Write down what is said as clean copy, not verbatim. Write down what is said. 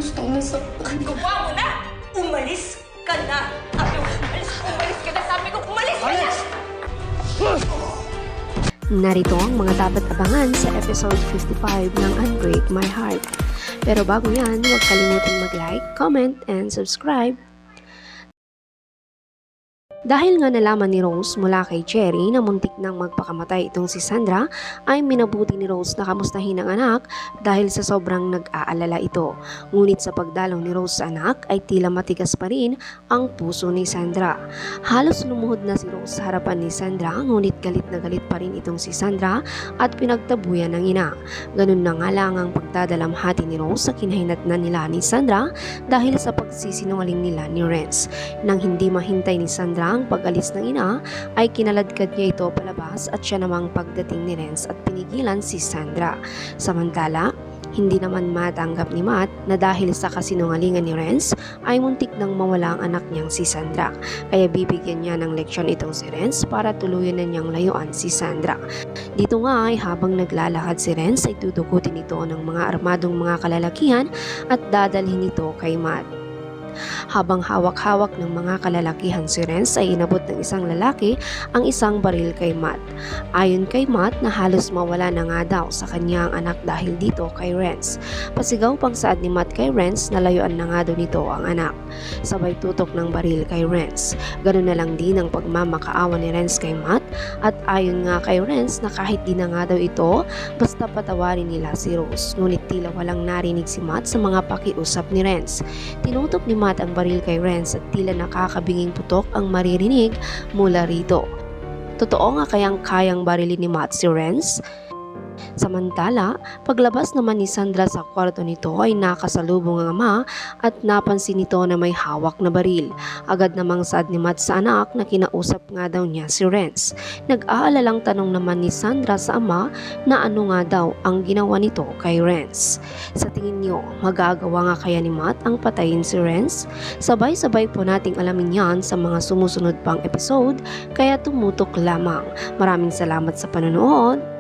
Gustong nasaktan. Gawa mo na! Umalis ka na! Umalis ka na! Sabi ko, umalis ka na! Narito ang mga dapat abangan sa episode 55 ng Unbreak My Heart. Pero bago yan, huwag kalimutan mag-like, comment, and subscribe. Dahil nga nalaman ni Rose mula kay Cherry na muntik nang magpakamatay itong si Sandra, ay minabuti ni Rose na kamustahin ang anak dahil sa sobrang nag-aalala ito. Ngunit sa pagdalaw ni Rose sa anak ay tila matigas pa rin ang puso ni Sandra. Halos lumuhod na si Rose sa harapan ni Sandra, ngunit galit na galit pa rin itong si Sandra at pinagtabuyan ng ina. Ganun na nga lang ang pagdadalamhati ni Rose sa kinahinatnan nila ni Sandra dahil sa pagsisinungaling nila ni Renz. Nang hindi mahintay ni Sandra ang pag-alis ng ina, ay kinaladkad niya ito palabas at siya namang pagdating ni Renz at pinigilan si Sandra. Samantala, hindi naman matanggap ni Matt na dahil sa kasinungalingan ni Renz ay muntik nang mawala ang anak niyang si Sandra. Kaya bibigyan niya ng leksyon itong si Renz para tuluyan na niyang layuan si Sandra. Dito nga ay habang naglalakad si Renz ay dudukutin ito ng mga armadong mga kalalakihan at dadalhin ito kay Matt. Habang hawak-hawak ng mga kalalakihan si Renz ay inabot ng isang lalaki ang isang baril kay Matt. Ayon kay Matt na halos mawala na nga daw sa kanyang anak dahil dito kay Renz. Pasigaw pang saad ni Matt kay Renz na layuan na nga daw nito ang anak. Sabay tutok ng baril kay Renz. Ganun na lang din ang pagmamakaawa ni Renz kay Matt at ayon nga kay Renz na kahit di na nga daw ito basta patawarin nila si Rose. Ngunit tila walang narinig si Matt sa mga pakiusap ni Renz. Tinutok ni Matt ang baril kay Renz at tila nakakabinging putok ang maririnig mula rito. Totoo nga kayang barilin ni Matt si Renz? Samantala, paglabas naman ni Sandra sa kwarto nito ay nakasalubong ang ama at napansin nito na may hawak na baril. Agad namang saad ni Matt sa anak na kinausap nga daw niya si Renz. Nag-aalalang tanong naman ni Sandra sa ama na ano nga daw ang ginawa nito kay Renz. Sa tingin niyo, magagawa nga kaya ni Matt ang patayin si Renz? Sabay-sabay po nating alamin yan sa mga sumusunod pang episode, kaya tumutok lamang. Maraming salamat sa panonood.